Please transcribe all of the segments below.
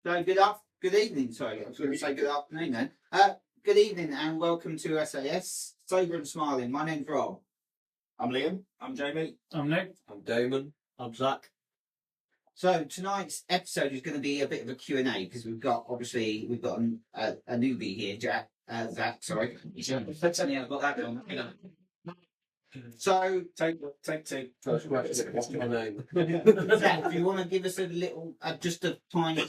So good evening. Sorry, I was going to say good afternoon then. Good evening and welcome to SAS Sober and Smiling. My name's Rob. I'm Liam. I'm Jamie. I'm Nick. I'm Damon. I'm Zach. So tonight's episode is going to be a bit of a Q&A because we've got a newbie here, Zach. Sorry, I've got that on. So Take two. First question. What's my name? Zach, do you want to give us a little, just a tiny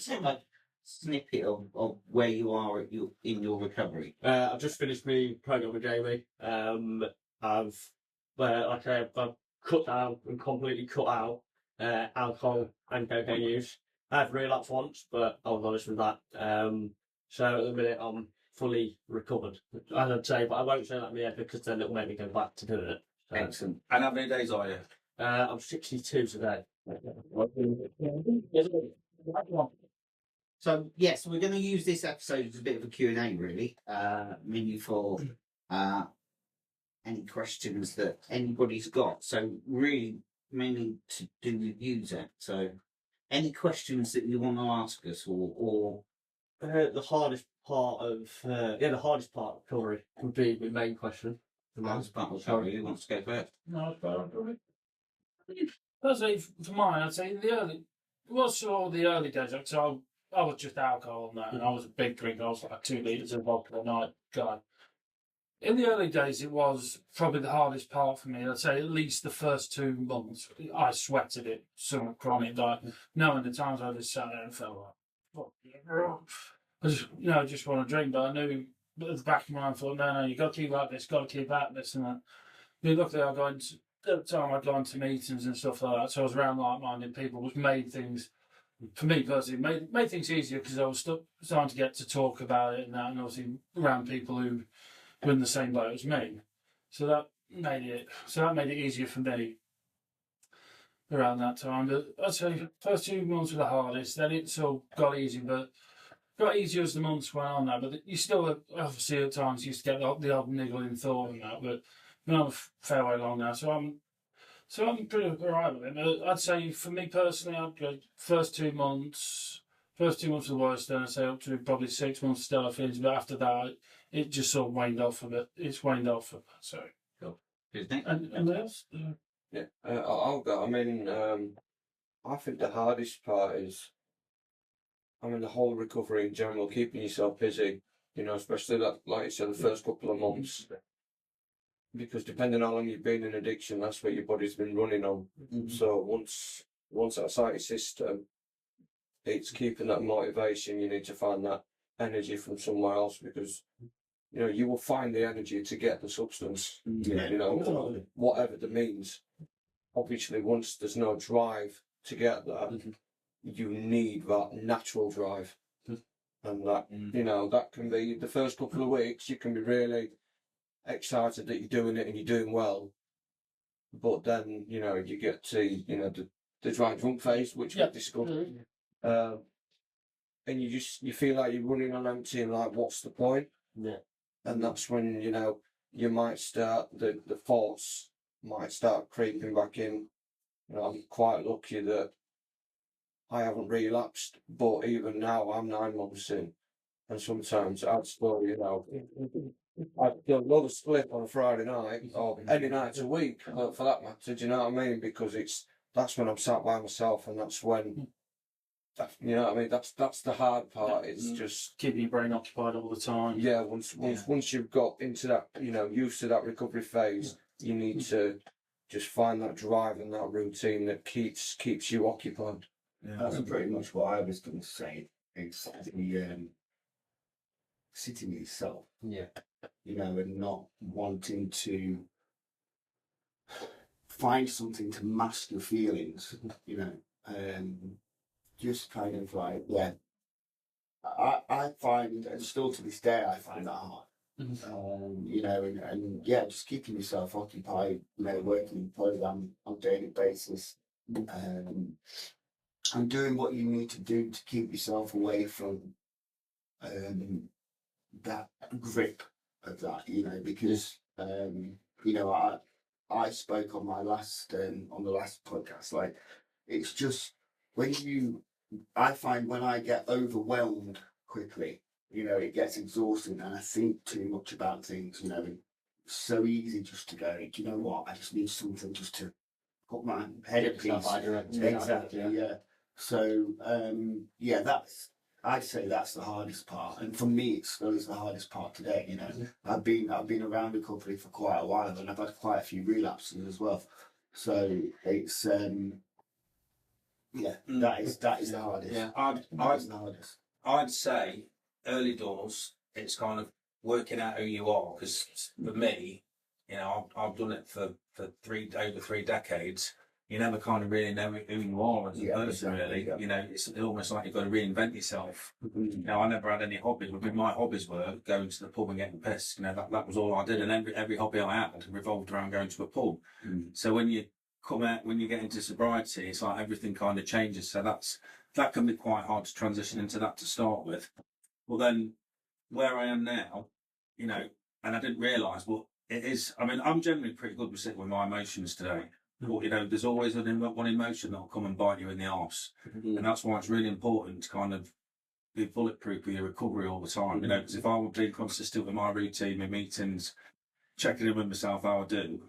snippet of where you are in your recovery? I've just finished my program with Jamie. I've cut down and completely cut out alcohol and cocaine use. I had relapsed once, but I was honest with that. So at the minute I'm fully recovered, as I'd say, but I won't say that in the end because then it'll make me go back to doing it. So, Excellent. And how many days are you? I'm 62 today. So yes, we're going to use this episode as a bit of a Q&A, really, mainly for any questions that anybody's got. So really, mainly to do with you, Zach. So any questions that you want to ask us, or the hardest part of recovery would be my main question. sorry, who wants to go first? No, it's better for me. Personally, for mine, I'd say the early days. So I was just alcohol and that, and I was a big drinker. I was like 2 litres of vodka a night guy. In the early days, it was probably the hardest part for me. I'd say at least the first 2 months, I sweated it, somewhat chronic, like knowing the times I just sat there and felt like, I just want to drink, but I knew at the back of my mind, I thought, no, you got to keep at this, and that. Luckily, at the time I'd gone to meetings and stuff like that, so I was around like-minded people, which made things, for me personally, made things easier because I was starting to get to talk about it and that, and obviously around people who were in the same boat as me. So that made it easier for me around that time. But I'd say first 2 months were the hardest. Then it sort of got easy, but got easier as the months went on now. But you still obviously at times used to get the odd niggling thought and that. But I'm a fair way along now, so I'm pretty alright with it. But I'd say for me personally, I'd go first 2 months. First 2 months were the worst, then I'd say up to probably 6 months still feelings, but after that, it just sort of waned off a bit. It's waned off a bit, so. Cool. Who's next? And else? Yeah, I'll go. I mean, I think the hardest part is, the whole recovery in general, keeping yourself busy, especially that, like you said, the first couple of months. Because depending on how long you've been in addiction, that's what your body's been running on. Mm-hmm. So once that's out of your system, it's keeping that motivation. You need to find that energy from somewhere else because, you will find the energy to get the substance, whatever the means. Obviously, once there's no drive to get that, you need that natural drive. And that, that can be the first couple of weeks, you can be really excited that you're doing it and you're doing well. But then, you get to, the dry drunk phase, which we've discussed. And you feel like you're running on empty and like, what's the point? Yeah. And that's when, you might start, the thoughts might start creeping back in. I'm quite lucky that I haven't relapsed, but even now I'm 9 months in. And sometimes I'd still, I'd love a split on a Friday night, or any night a week, for that matter, do you know what I mean? Because that's when I'm sat by myself, and that's when, that's the hard part. It's just keeping your brain occupied all the time. Yeah, once you've got into that, used to that recovery phase, you need to just find that drive and that routine that keeps you occupied. Yeah, that's pretty much what I was going to say. It's sitting with yourself. Yeah. And not wanting to find something to mask your feelings, just kind of like, I find, and still to this day, I find that hard. And just keeping yourself occupied, working in program on a daily basis, and doing what you need to do to keep yourself away from that grip of that, because I spoke on my last on the last podcast, like, it's just when you I find when I get overwhelmed quickly, it gets exhausting and I think too much about things, It's so easy just to go, do you know what? I just need something just to put my head at peace. Exactly, yeah. So, I'd say that's the hardest part. And for me, it's still the hardest part today, I've been around recovery for quite a while and I've had quite a few relapses as well. So it's, that is the hardest. Yeah, That is the hardest. I'd say early doors, it's kind of working out who you are. Because for me, I've done it for over 3 decades. You never kind of really know who you are as a person, exactly, really. yeah. It's almost like you've got to reinvent yourself. I never had any hobbies. But my hobbies were going to the pub and getting pissed. That was all I did. And every hobby I had revolved around going to a pub. So when you get into sobriety, it's like everything kind of changes. So that can be quite hard to transition into that to start with. Well, then where I am now, and I didn't realise, well, it is. I mean, I'm generally pretty good with sitting with my emotions today. But there's always one emotion that'll come and bite you in the arse, and that's why it's really important to kind of be bulletproof with your recovery all the time. Because if I were being consistent with my routine, my meetings, checking in with myself how I do,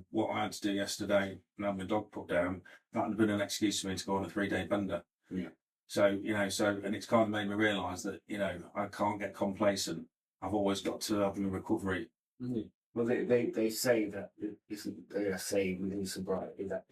what I had to do yesterday and have my dog put down, that would have been an excuse for me to go on a 3-day bender. Yeah. So, and it's kind of made me realise that, I can't get complacent. I've always got to have a recovery. Well, they say that they are saying within sobriety that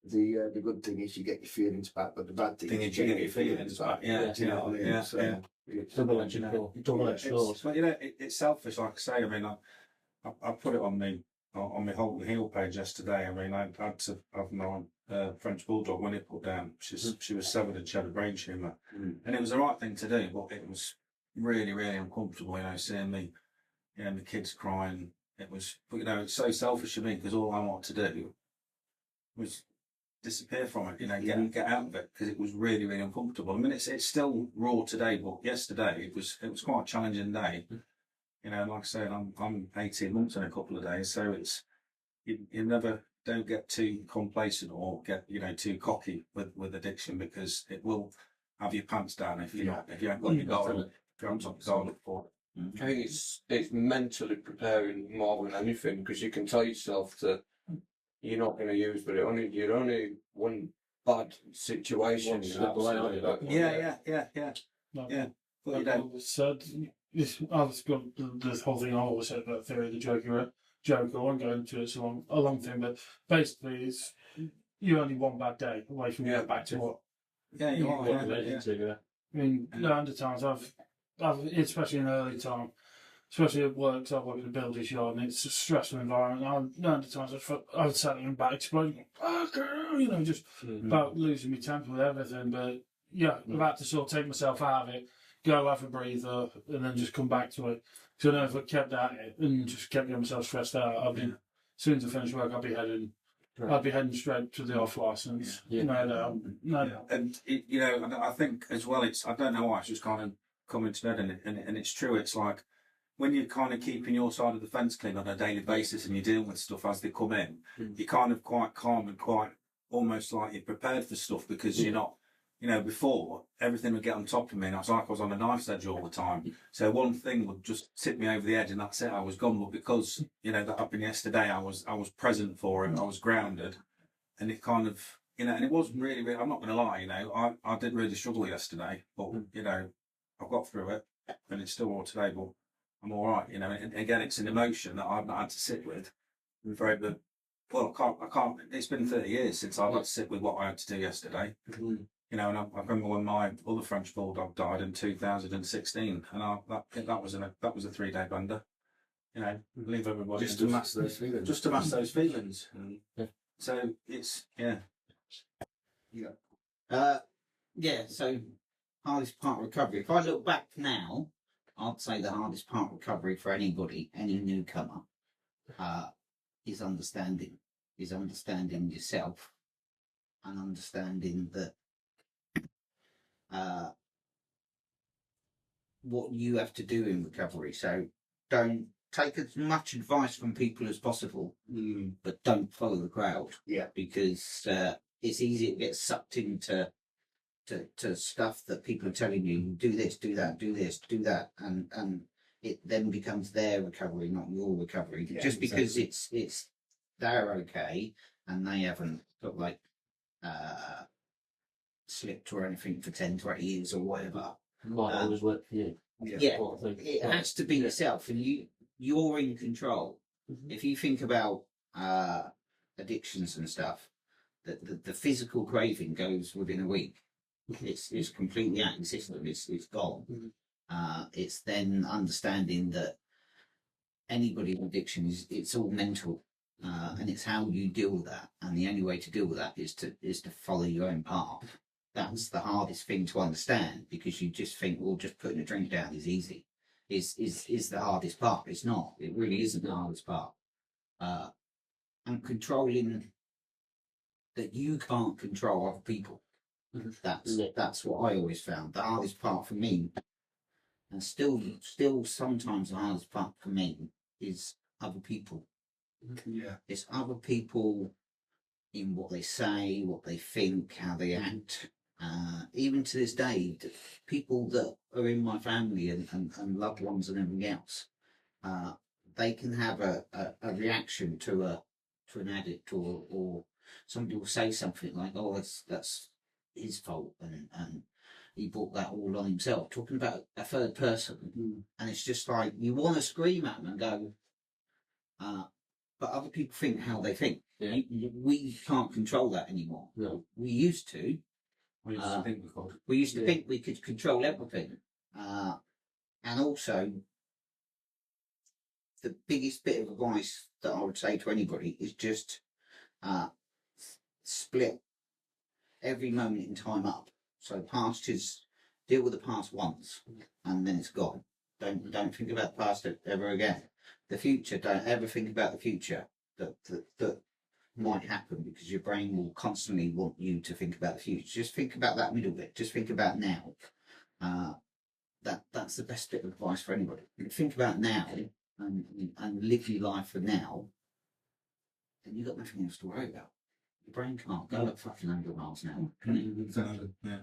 the good thing is you get your feelings back, but the bad thing is you get your feelings back. Yeah, do you know what I mean? yeah, So, yeah. Double-edged sword. But it's selfish, like I say. I mean, I put it on my whole heel page yesterday. I mean, I had to have my French bulldog when it put down. She was severed and she had a brain tumour, and it was the right thing to do. But it was really, really uncomfortable, seeing me, the kids crying. It was, but it's so selfish of me because all I wanted to do was disappear from it, get out of it because it was really, really uncomfortable. I mean, it's still raw today, but yesterday it was quite a challenging day. Like I said, I'm 18 months in a couple of days, so it's you never don't get too complacent or get too cocky with addiction because it will have your pants down if you haven't got your guard up, if you haven't got your guard up for it. I think it's mentally preparing more than anything because you can tell yourself that you're not going to use, but you're only one bad situation. Yeah. But said I've got the whole thing I always said about theory of the Joker. I won't go into it. It's a long thing, but basically, you're only one bad day away from going back to what. Yeah, you are. I mean, under times I've especially in early time, especially at work, 'cause I work in a building yard and it's a stressful environment. Under times I've sat there and back exploding, just about losing my temper with everything. But I've had to sort of take myself out of it, go have a breather, and then just come back to it. So I know if I kept at it and just kept getting myself stressed out, as soon as I finish work, I'd be heading straight to the off license. And I think as well, I don't know why, it's just kind of coming to bed, and it's true. It's like when you're kind of keeping your side of the fence clean on a daily basis and you're dealing with stuff as they come in, you're kind of quite calm and quite almost like you're prepared for stuff because you're not. Before everything would get on top of me, and I was on a knife's edge all the time. So one thing would just tip me over the edge, and that's it. I was gone. But because that happened yesterday, I was present for him. I was grounded, and it kind of and it wasn't really. I'm not going to lie. I did really struggle yesterday, but I've got through it, and it's still raw today. But I'm all right. And again, it's an emotion that I've not had to sit with. Well, I can't. It's been 30 years since I've had to sit with what I had to do yesterday. And I remember when my other French bulldog died in 2016, and that was a 3-day bender. Leave everybody Just to mask those feelings. Just to mask those feelings. So it's So hardest part of recovery. If I look back now, I'd say the hardest part of recovery for anybody, any newcomer, is understanding yourself and understanding that what you have to do in recovery. So don't take as much advice from people as possible, but don't follow the crowd. Yeah, because it's easy to get sucked into to stuff that people are telling you, do this, do that, do this, do that, and it then becomes their recovery, not your recovery. Yeah, Just because it's they're okay and they haven't got like slipped or anything for 10 to 8 years or whatever. Might always work for you. Yeah, Sort of thing. it has to be yourself, and you're in control. Mhm. If you think about addictions and stuff, the physical craving goes within a week. It's completely out of the system. It's gone. It's then understanding that anybody with addiction it's all mental, and it's how you deal with that. And the only way to deal with that is to follow your own path. That's the hardest thing to understand, because you just think, well, just putting a drink down is easy. Is the hardest part. It's not. It really isn't the hardest part. And controlling that you can't control other people. That's what I always found. The hardest part for me, and still sometimes the hardest part for me, is other people. Yeah. It's other people in what they say, what they think, how they act. Even to this day, people that are in my family and loved ones and everything else, they can have a reaction to an addict, or somebody will say something like, "Oh, that's his fault," and he brought that all on himself, talking about a third person. And it's just like, you want to scream at them and go, but other people think how they think. Yeah. We can't control that anymore. No. We used to. We used to think we could. We used to think we could control everything. And also, the biggest bit of advice that I would say to anybody is just split every moment in time up. So past is, deal with the past once, and then it's gone. Don't think about the past ever again. The future, don't ever think about the future that might happen, because your brain will constantly want you to think about the future. Just think about that middle bit. Just think about now. That's the best bit of advice for anybody. Think about now and live your life for now. Then you've got nothing else to worry about. Your brain can't go at fucking 100 miles an hour, can it? Exactly. Yeah.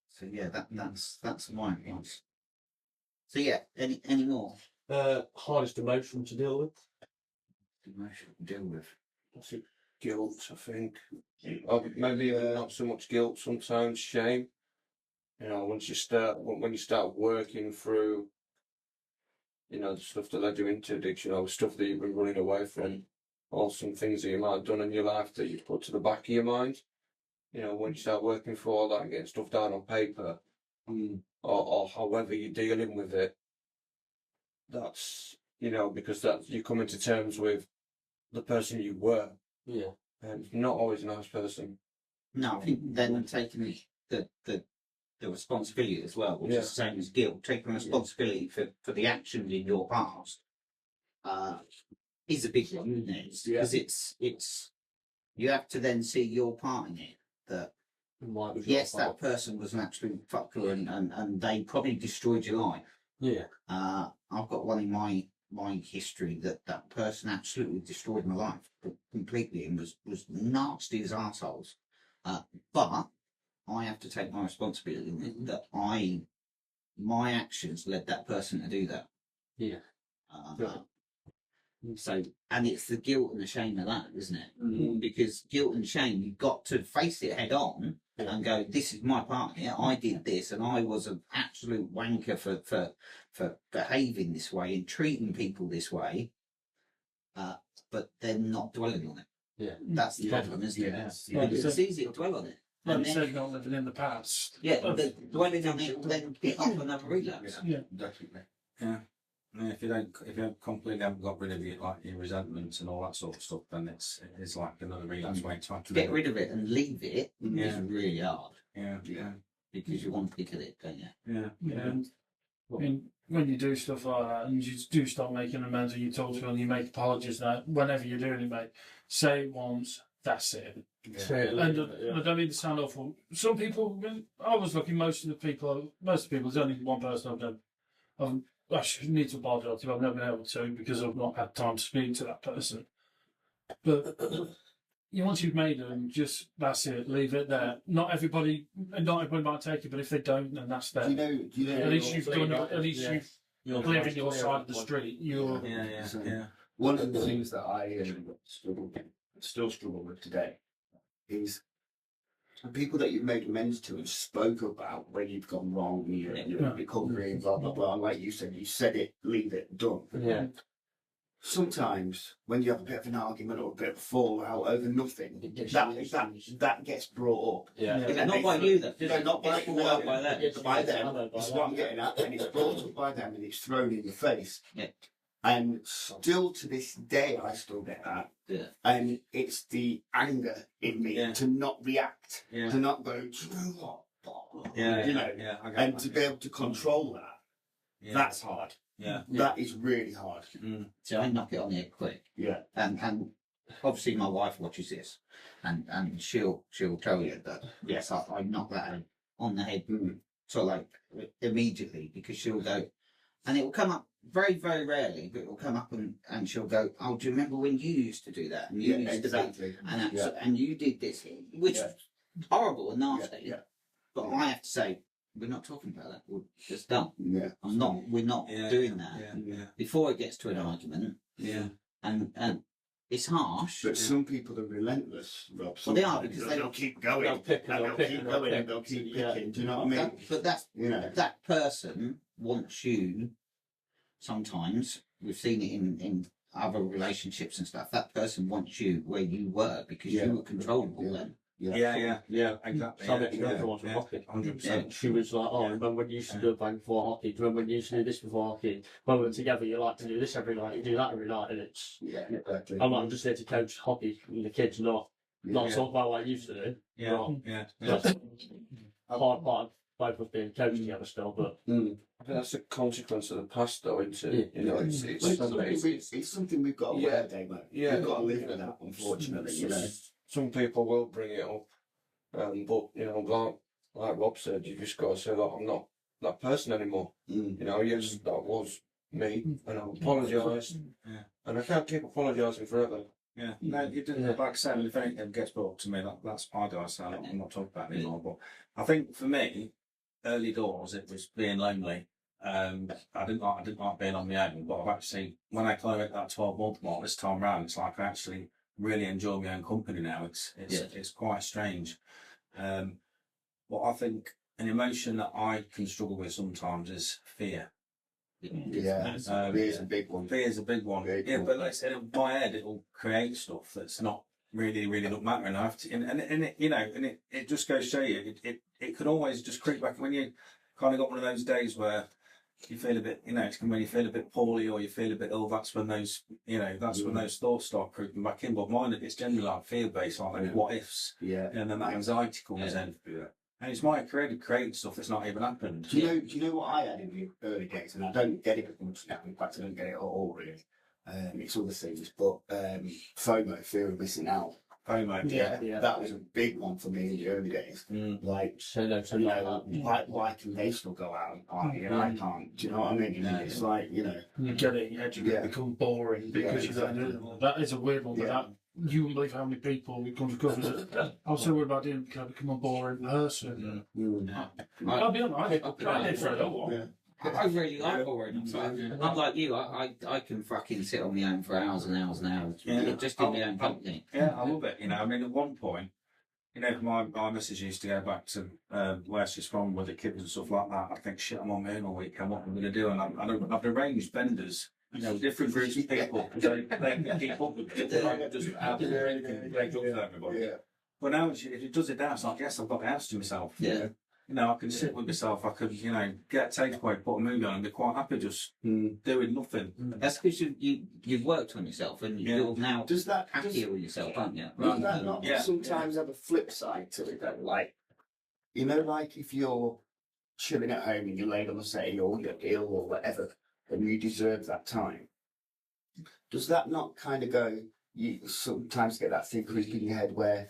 So yeah, that's my advice. So yeah, any more Hardest emotion to deal with? emotion to deal with? Guilt, I think. Maybe even not so much guilt, sometimes shame. You know, when you start working through, you know, the stuff that led you into addiction, or the stuff that you've been running away from, or some things that you might have done in your life that you put to the back of your mind. You know, when you start working through all that and getting stuff down on paper, or however you're dealing with it, that's, you know, because that you're coming to terms with the person you were. Yeah. And not always a nice person. No, I think then taking the responsibility as well, which is the same as guilt, taking responsibility for the actions in your past, is a big one, isn't it? Because it's you have to then see your part in it. That yes, that person was an absolute fucker, and they probably destroyed your life. Yeah. I've got one in my history that person absolutely destroyed my life completely and was nasty as arseholes. But I have to take my responsibility in it, that my actions led that person to do that. Yeah. So, and it's the guilt and the shame of that, isn't it? Because guilt and shame, you've got to face it head on and go, this is my part here. I did this, and I was an absolute wanker for behaving this way and treating people this way, but then not dwelling on it. Yeah. That's the problem, isn't it? Yeah. Because it's easy to dwell on it. Like And you then, said, not living in the past. yeah, dwelling on it, then get off another relapse. Yeah. Definitely. Yeah. And if you completely haven't got rid of your resentments and all that sort of stuff, then it's like another relapse waiting to happen. Get rid of it and leave it is Yeah. really hard, Yeah. because you want to pick at it, don't you? Yeah. Yeah. And I mean, when you do stuff like that and you do start making amends and you talk to them and you make apologies, now whenever you're doing it, mate, say it once, that's it. And I don't mean to sound awful. Some people, I was lucky. Most of the people, there's only one person I should need to apologise to. I've never been able to, because I've not had time to speak to that person. But once you've made them, just that's it. Leave it there. Not everybody might take it, but if they don't, then that's there. Do you know? At least you've done. At least Yeah. you've cleared your side of the street. You're Yeah. One of the things that I still struggle with today is the people that you've made amends to and spoke about when you've gone wrong, your recovery, and blah blah blah. And like you said it, leave it, done. Yeah. Sometimes when you have a bit of an argument or a bit of a fallout over nothing, It gets that gets brought up. Yeah. Yeah, not by you, though. No, not by It's brought up by them. by them. That's what I'm getting at, and it's brought up by them, and it's thrown in your face. Yeah. And still to this day, I still get that. Yeah. And it's the anger in me Yeah. to not react, Yeah. to not go, do you know what? Yeah. You know, Yeah. I get and that. to be able to control that. Yeah. That's hard. Yeah. That is really hard. Mm. So I knock it on the head quick. Yeah. And obviously my wife watches this, and she'll tell you that yes, I knock that on the head sort of like immediately, because she'll go, and it will come up very, very rarely, but it will come up and she'll go, oh, do you remember when you used to do that? And you used exactly. to be, and you did this, which is horrible and nasty. Yeah. But I have to say, we're not talking about that. We're just done. Yeah. We're not Yeah, doing that. Yeah. Before it gets to an argument. Yeah. And it's harsh. But some people are relentless, Rob. Well, they are, Sometimes because they'll keep going. They'll pick and and they'll they'll pick keep and they'll going and pick. they'll keep Yeah. picking. Do you know what I mean? But that's, You know. that person wants you, sometimes, we've seen it in other relationships and stuff, that person wants you where you were because Yeah. you were controllable Yeah. then. Yeah. Exactly. Some example was with Yeah. hockey. 100%. She was like, oh, remember when you used to do a bang before hockey? Do you remember when you used to do this before hockey? When we were together, you like to do this every night, you do that every night, and it's... Yeah, exactly. I'm like, I'm just here to coach hockey with the kids, not talk about what I used to do. Yeah. Not- Yeah. That's a hard part of both of us being coached together still, but... I think that's a consequence of the past, though, isn't it? Yeah. You know, It's something we've got to Yeah. wear, Damo. Yeah. We've got to live with that, unfortunately, you know. Some people will bring it up, but you know, like Rob said, you just got to say, look, I'm not that person anymore. Mm. You know, yes, that was me, and I apologise, and I can't keep apologising forever. Yeah, no, you didn't. Like I said, if anything gets brought up to me, that's my dice. I'm not talking about it anymore. But I think for me, early doors, it was being lonely. I didn't like being on my own. But I've actually, when I kind of hit that 12-month mark this time round, it's like I actually really enjoy my own company now. It's quite strange. But I think an emotion that I can struggle with sometimes is fear. Yeah, fear's a big one. Fear's a big one. Big Yeah, one. but like I said, in my head, it'll create stuff that's not really not mattering. I have to, and it, you know, and it just goes to show you, it can always just creep back when you kind of got one of those days where you feel a bit, you know, it's when you feel a bit poorly or you feel a bit ill. That's when those, you know, when those thoughts start creeping back in. But mine, it's generally like fear based, like those what ifs, Yeah. and then that anxiety comes in. Yeah. And it's my creating stuff that's not even happened. Do you know what I had in the early days? And I don't get it much now. In fact, I don't get it at all, really. It's other things, but FOMO, fear of missing out. FOMO. Yeah. That was a big one for me in the early days. Like, So no, you know, why can they still go out and party and I can't? Do you know what I mean? No. It's like, you know. You get it, your education become boring because you don't do it. That is a weird one, but that you wouldn't believe how many people we come to cover that I was so worried about doing can I become a boring person. I'll be honest, I did for a little while. Yeah. I really like boring. I'm like you. I can fucking sit on my own for hours and hours and hours. Yeah. Just in my own company. Yeah, I love it. You know, I mean, at one point, you know, my missus used to go back to where she's from with the kids and stuff like that. I think, shit, I'm on my own all weekend. What am I going to do? And I've arranged vendors, you know, different groups of people. So they can keep up with it. Like, just out there and break up with everybody. Yeah. But now, if it does it down, it's like, yes, I've got the house to myself. Yeah. You know, I can sit with myself. I could, you know, get a takeaway, put a movie on, and be quite happy just doing nothing. That's because you've worked on yourself and you're now Does that happier with yourself, aren't you? does that not Yeah. sometimes have a flip side to it though? Like, you know, like if you're chilling at home and you're laid on the settee or you're ill or whatever, and you deserve that time. Does that not kind of go? You sometimes get that thing creeping in your head where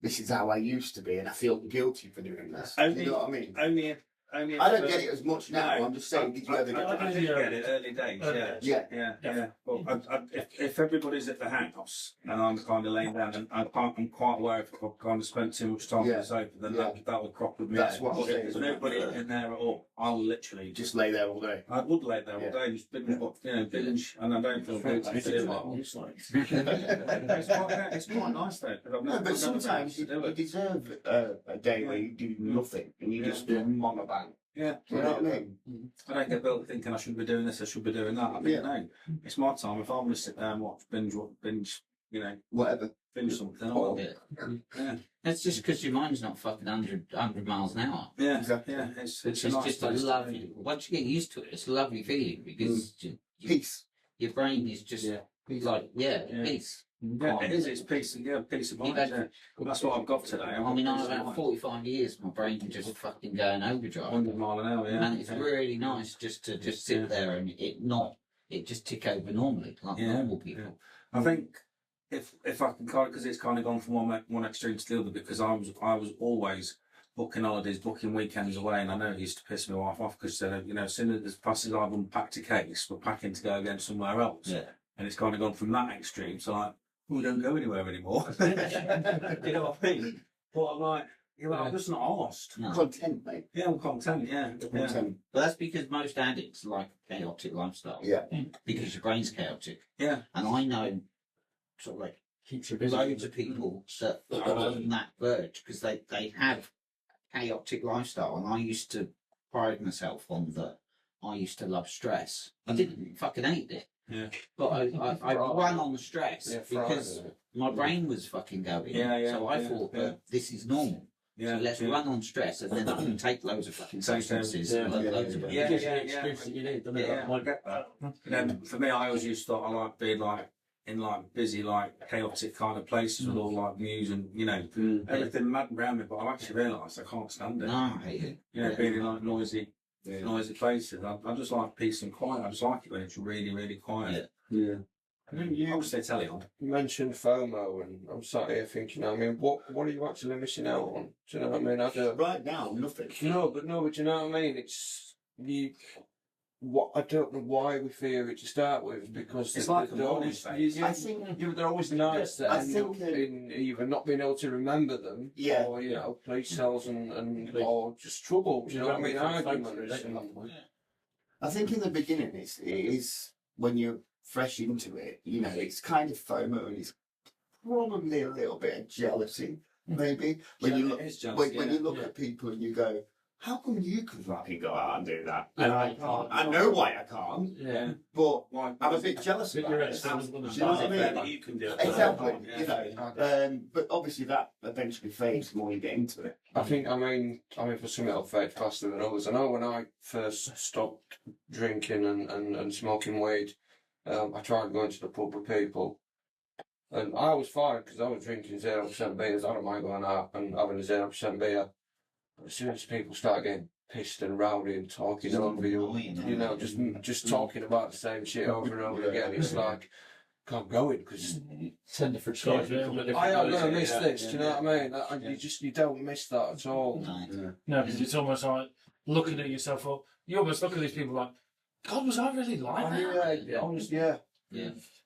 this is how I used to be, and I feel guilty for doing this. Only- You know what I mean? Only only I don't get it as much now. No. I'm just saying, did you ever get I it? did get it early days, yeah. Well, if everybody's at the house and I'm kind of laying down and I'm quite aware if I've kind of spent too much time on the sofa, then that would crop with me. That's what I'm But if saying. there's nobody in there at all, I'll literally Just lay there all day. I would lay there all day, just binge, and I don't feel guilty for doing it. It's quite nice though. 'Cause I've No, never- but I've never sometimes managed to you do it. deserve a day where you do nothing and you just monobang. Yeah, Do you know what I mean? I don't get built thinking I should be doing this, I should be doing that. I think no, it's my time. If I'm going to sit there and watch binge, Whatever. binge something, I will. Yeah, That's just because your mind's not fucking 100 miles an hour. yeah, Exactly. yeah. It's It's a nice just a place to lovely. be. Once you get used to it, it's a lovely feeling because Peace. your brain is just like peace. Yeah, it is. It's peace of mind. You've Yeah. had- That's what I've got today. I mean, I've had 45 years. My brain can just fucking go in overdrive, 100 mile an hour. Yeah, and it's really nice just to sit there and it just tick over normally like normal people. I think if I can kind because it's kind of gone from one extreme to the other because I was always booking holidays, booking weekends away, and I know it used to piss my wife off because as soon as fast as I've unpacked a case, we're packing to go again somewhere else. Yeah. And it's kind of gone from that extreme. So like, we don't go anywhere anymore. You know what I mean? But I'm like, I'm just not arsed. No. Content, mate. Yeah, I'm content. Yeah. Content. But that's because most addicts like a chaotic lifestyle. Yeah. Because your brain's chaotic. Yeah. And I know sort of like Keeps you busy. loads of people that are on that verge because they have a chaotic lifestyle, and I used to pride myself on that. I used to love stress. I didn't fucking hate it. Yeah. But I ran on the stress because Friday. my brain was fucking going. Yeah. So I thought this is normal. Yeah. So let's run on stress, and then I can take loads of fucking substances. Yeah. Loads of Yeah. It gives you the experience that you need, doesn't it? Yeah, I get that. And then for me, I always used to thought I like being like in like busy, like chaotic kind of places with all like news and everything mad around me. But I actually realised I can't stand it. No, I hate it. Being in like noisy places. I just like peace and quiet. I just like it when it's really, really quiet. Yeah. I mean, you obviously telly on. You mentioned FOMO, and I'm sat here thinking, I mean, what are you actually missing out on? Do you know what I mean? I don't. Right now, nothing. No, but do you know what I mean? It's you. What I don't know why we fear it to start with because It's they're, like a they're warning always. face. I think. They're always nice that I end think up that- in either not being able to remember them, Yeah. or police cells and or just trouble. Do you know what I mean? Arguments. And, I think in the beginning, it is when you're fresh into it. It's kind of FOMO, and it's probably a little bit of jealousy, maybe. When you look, It is jealousy, when you look Yeah. at people and you go, "How come you can fucking go out and do that?" And I can't. I know why I can't, Yeah. but Why? I'm a bit jealous But about you're it. at some- Do you know what I mean? That you can do it. Exactly. Yeah. But obviously that eventually fades the more you get into it. I mean, for some it'll fade faster than others. I know when I first stopped drinking and smoking weed, I tried going to the pub with people. And I was fine because I was drinking 0% beers. I don't mind going out and having a 0% beer. But as soon as people start getting pissed and rowdy and talking over you, just talking about the same shit over and over again, it's like, can't go in because 10 different stories. I am going to miss this. Do you know what I mean? You don't miss that at all. No, because it's almost like looking at yourself up. You almost look at these people like, God, was I really like that? Yeah.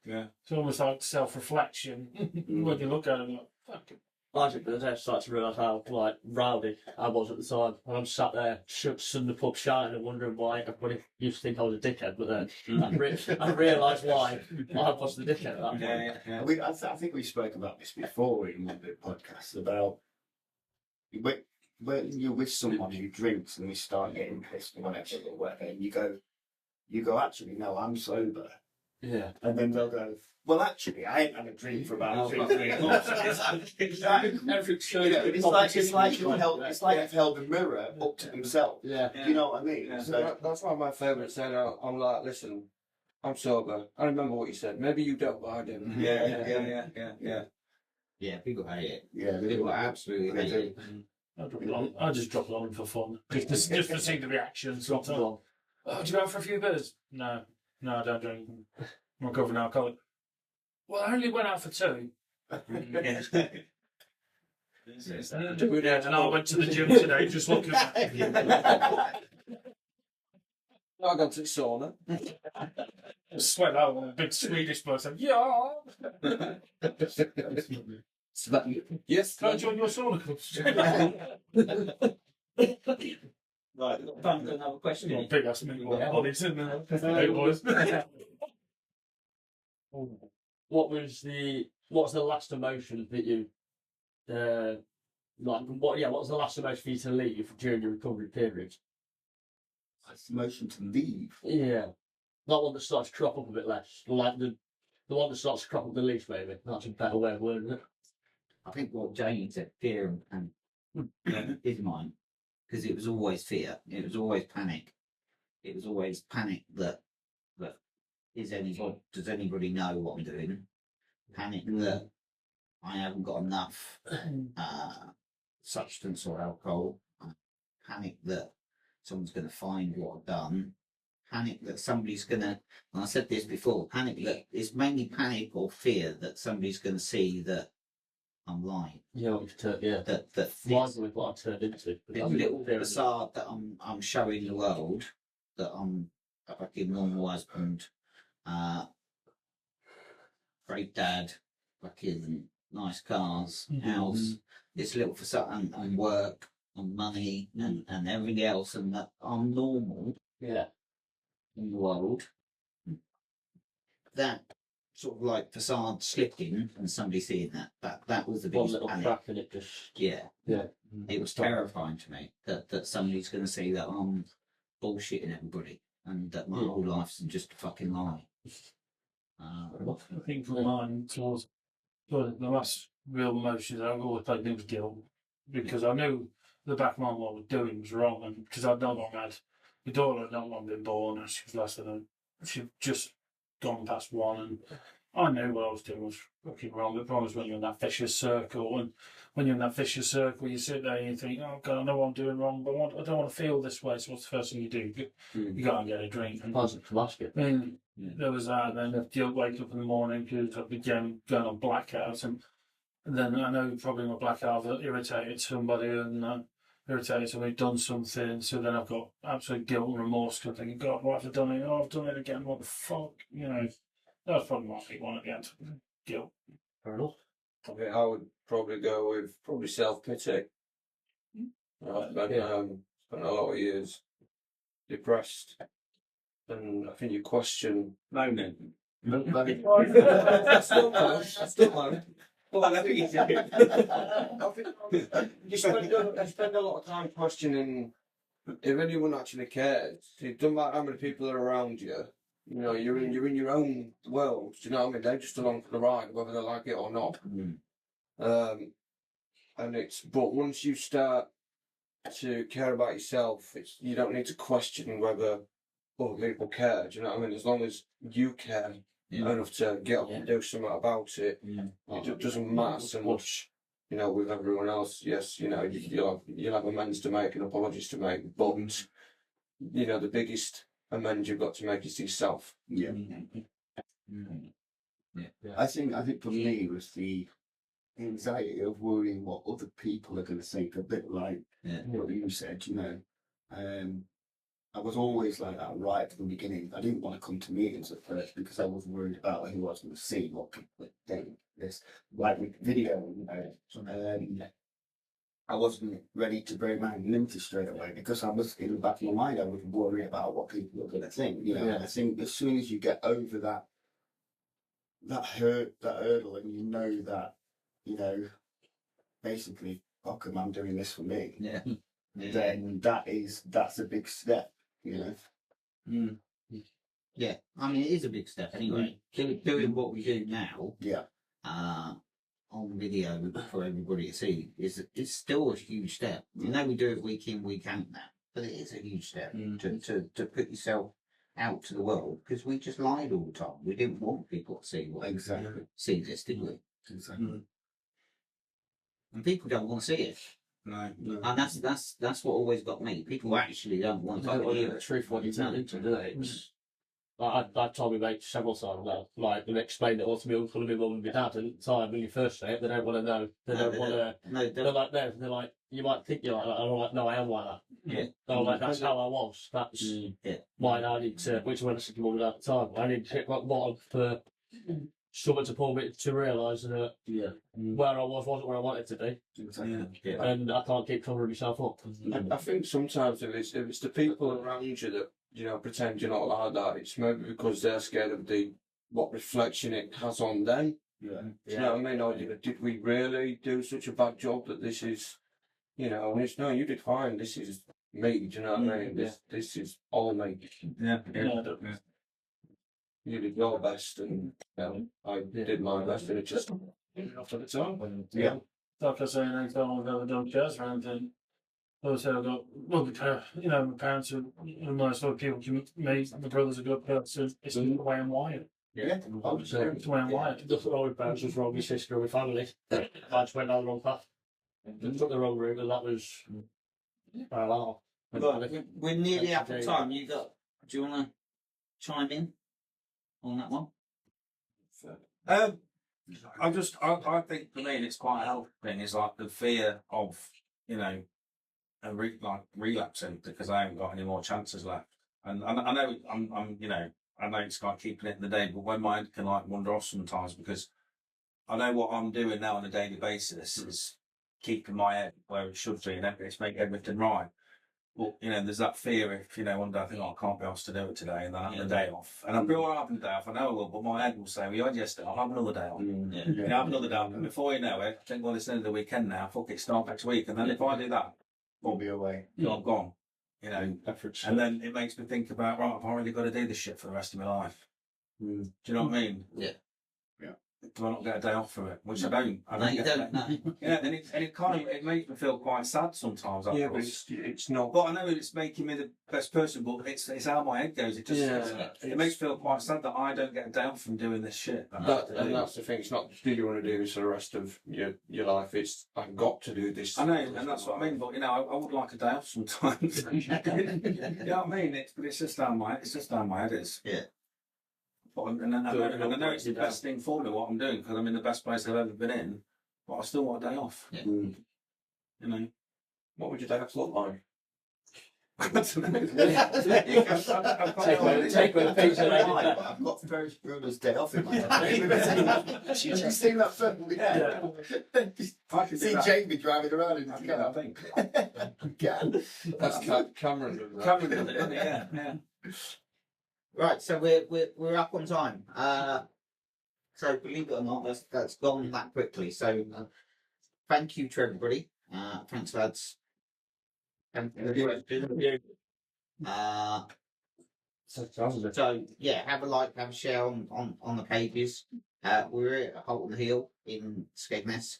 Yeah. It's almost like self-reflection when you look at it. Like, fuck it. I think that I started to realise how rowdy I was at the time, and I'm sat there in the pub shouting and wondering why everybody used to think I was a dickhead. But then I realised why I was the dickhead at that point. I think we spoke about this before in one of the podcasts about when you're with someone who drinks and they start getting pissed or whatever, and you go, actually, no, I'm sober. Yeah. And then they'll go, well, actually, I ain't had a drink for about 2-3 months. It's like you've held a mirror up to themselves. Yeah. Do you know what I mean? Yeah. So, That's why my favourite saying. I'm like, listen, I'm sober. I remember what you said. Maybe you don't, but I do. Yeah. Yeah, people hate it. yeah, People absolutely hate it. I just drop it on for fun. Just to see the reactions. Drop it on. Oh, do you go out for a few beers? No, I don't drink. I'm recovering alcoholic. Well, I only went out for 2. Doing it, and I went to the gym today just looking at it. I got to the sauna. Sweat out on a big Swedish person. Yeah. Yes. Can I join your sauna club? Right, time for another question. Big ass me. Bodies in there. Hey, boys. What's the last emotion that you what was the last emotion for you to leave during your recovery period? That's the motion to leave. Yeah. That one that starts to crop up a bit less. Like the one that starts to crop up the least, maybe. That's a better way of wording it. I think what Jamie said, fear and is mine. Because it was always fear. It was always panic. It was always panic that does anybody know what I'm doing? Panic that I haven't got enough substance or alcohol. Panic that someone's going to find what I've done. Panic that somebody's going to, and I said this before, panic that it's mainly panic or fear that somebody's going to see that I'm lying. Yeah, That lies with what I turned into. this little facade that I'm showing the world that I'm a fucking normal husband, great dad, fucking nice cars, house, this little facade and work and money and everything else, and that I'm normal in the world. That sort of like facade slipping and somebody seeing that was the one biggest little panic. crack and it just Yeah. It was terrifying to me that somebody's going to see that I'm bullshitting everybody and that my whole life's just a fucking lie. I think for mine, towards the last real emotions, I've always played it was guilt because I knew the back of my mind what I was doing was wrong, and because I'd not long had my daughter had not long been born, and she was less than she'd just gone past 1, and I knew what I was doing was fucking wrong. The problem is when you're in that vicious circle, and when you're in that vicious circle, you sit there and you think, oh God, I know what I'm doing wrong, but I don't want to feel this way. So what's the first thing you do? You go and get a drink. And basket. I mean, there was that, and then you'll wake up in the morning because I've been going on blackouts, and then I know probably my blackout have irritated somebody and irritated somebody, done something, so then I've got absolute guilt and remorse because I'm thinking, God, what have I done it? Oh, I've done it again, what the fuck? You know, that was probably my big one at the end. Guilt. Fair enough. I think I would probably go with self-pity. I've spent a lot of years depressed, and I think you question moaning. Still moan. Well, I think you spend a lot of time questioning if anyone actually cares. It doesn't matter how many people are around you. You know, you're in your own world. Do you know what I mean? They're just along for the ride, whether they like it or not. But once you start to care about yourself, you don't need to question whether other people care. Do you know what I mean? As long as you care enough to get up and do something about it, it doesn't matter so much. You know, with everyone else, yes, you know, you'll have amends to make and apologies to make, but you know, the biggest amends you've got to make is to yourself. I think for me it was the anxiety of worrying what other people are going to think. A bit like what you said, you know. I was always like that right from the beginning. I didn't want to come to meetings at first because I was worried about who I was going to see, what people would think. This, like with video, you know. I wasn't ready to break my magnanimity straight away because I was in the back of my mind. I was worried about what people were going to think. You know, and I think as soon as you get over that hurdle, and you know that, you know, basically, fuck 'em, I'm doing this for me. Then that's a big step. You know. Yeah, I mean it is a big step anyway. Doing what we do now, on video for everybody to see it's still a huge step. You know, we do it week in, week out now, but it is a huge step to put yourself out to the world because we just lied all the time. We didn't want people to see see this, did we? Exactly. And people don't want to see it. No. And that's what always got me. People actually don't want to hear the truth what you turn into, do they? I told my mate several times now, like, and explained it all to my uncle and my mum and my dad, and at the time when you first say it, they don't want to know. They don't want to. No, They're like, no, they're like, you might think you're like that. And I'm like, no, I am like that. Yeah. And I'm like, that's how I was. That's why I need to, which when I said to mum and dad at the time, I need to hit rock bottom for someone to pull me to realise that where I was wasn't where I wanted to be. Yeah. And I can't keep covering myself up. I think sometimes if it's the people around you that, you know, pretend you're not like that, it's maybe because they're scared of what reflection it has on them. Yeah. Do you know what I mean? Or did we really do such a bad job that this is, you know, and it's, no, you did fine, this is me, do you know what I mean? This is all me. Yeah. You did your best, and I did my best, and it just After the time. Yeah. Like I say, anytime I've ever done jazz or anything, obviously I've got, you know, my parents are nice sort of people to me, my brother's a good person, it's the way I'm wired. Yeah. It's the way I'm wired. Nothing wrong with parents, was wrong with my sister or my family. I just went down the wrong path. Took the wrong route, and that was well, We're nearly out of time. Do you want to chime in on that one? I think for me, and it's quite a healthy thing, is like the fear of, you know, relapsing because I haven't got any more chances left. And I know I'm you know, I know it's like keeping it in the day, but when my head can like wander off sometimes because I know what I'm doing now on a daily basis is keeping my head where it should be and it's making everything right. But, you know, there's that fear if, you know, one day I think, I can't be asked to do it today and then I have a day off. And I'll be all right having a day off, I know I will, but my head will say, well, you had yesterday, I'll have another day off. You know, have another day off. And before you know it, I think, well, it's the end of the weekend now, fuck it, start next week. And then if I do that, We'll be away. I'm gone. You know, and then it makes me think about, right, I've already got to do this shit for the rest of my life. Do you know what I mean? Yeah. Do I not get a day off from it? Which I don't. No, you don't. No. Yeah, and it kind of it makes me feel quite sad sometimes. Yeah, but it's not. But I know it's making me the best person, but it's how my head goes. It just it makes me feel quite sad that I don't get a day off from doing this shit. And that's the thing. It's not do you want to do this for the rest of your life. It's I've got to do this. I know, and that's what I mean. But you know, I would like a day off sometimes. You know what I mean? It's just how my head is. Yeah. And I know it's the best thing for me what I'm doing because I'm in the best place I've ever been in, but I still want a day off. Yeah. You know, What would your day off look like? Take with a picture. I've got Ferris Bueller's Day Off in my head. Did you see that film? Yeah. See Jamie driving around in his car. I think. That's Cameron. Cameron, yeah. Right, so we're up on time. So believe it or not, that's gone that quickly. So thank you to everybody. Thanks, lads. So yeah, have a like, have a share on the pages. We're at Holton Hill in Skegness.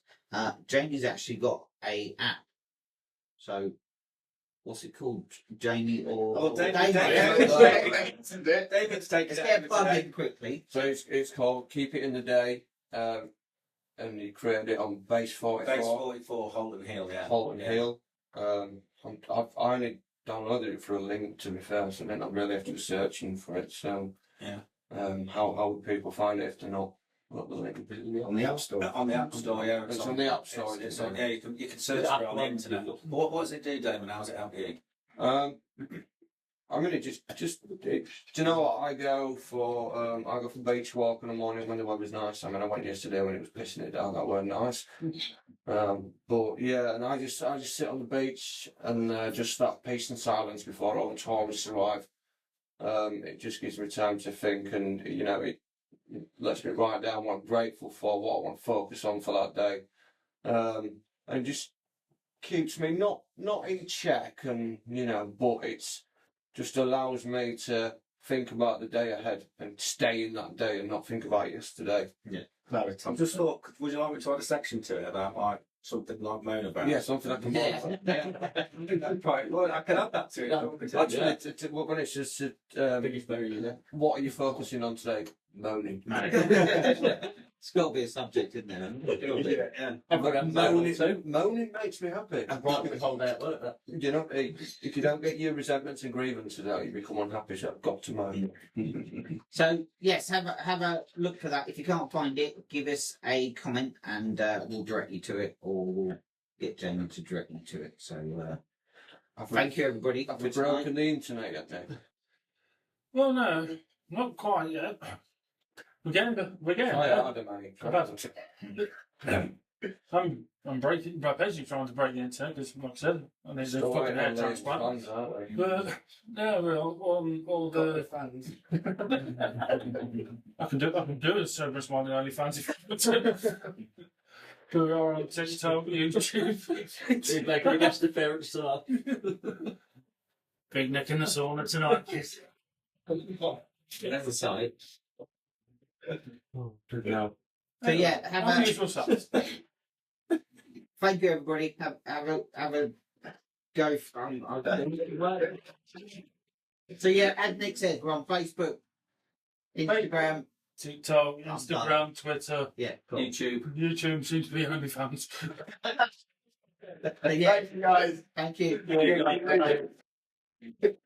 Jamie's actually got a app. So what's it called, Jamie or David? David's taking Let's get plugged quickly. So it's called Keep It in the Day, and you created it on Base 44. Base 44, Holton Hill, yeah. Holton Hill. I only downloaded it for a link, to be fair, so I didn't really have to be searching for it. So yeah. How would people find it if they're not got the link? On the App Store. On the App Store, yeah. It's on the App Store. It's on, yeah, you can search for it on the internet. What does it do, Damon? How's it help you? I mean, do you know what? I go for beach walk in the morning when the weather's nice. I mean, I went yesterday when it was pissing it down. That weren't nice. But yeah, and I just sit on the beach and just that peace and silence before all the tourists arrive. It just gives me time to think, and you know, it lets me write down what I'm grateful for, what I want to focus on for that day, and just keeps me not in check, and you know, but it's just allows me to think about the day ahead and stay in that day and not think about yesterday. Yeah. Clarity. I've just thought, would you like me to add a section to it about like something like moan about? Yeah, something I can Right, well, I can add that to it. Actually, when it's just what are you focusing on today? Moaning. It's got to be a subject, isn't there? Yeah. Moaning makes me happy. And brought me the whole day at work. That. You know, if you don't get your resentments and grievances out, you become unhappy. So I've got to moan. So yes, have a look for that. If you can't find it, give us a comment and we'll direct you to it, or we'll get Jamie to direct you to it. So thank you everybody. Have we broken the internet yet, Dave? Well, no, not quite yet. We're getting there. I'm basically trying to break the internet because, like I said, I need a fucking hair transplant. But yeah, we're all the fans. I can do a Cerberus one in OnlyFans if you want to. We are on TikTok, YouTube. He'd make a guest appearance tonight. Big Nick in the sauna tonight. That's the side. No. So yeah, have a unusual size. thank you everybody. Have a go from. So yeah, as Nick said, we're on Facebook, Instagram, TikTok, Instagram, Twitter, yeah, cool. YouTube seems to be OnlyFans. Yeah, Thank you guys. thank you.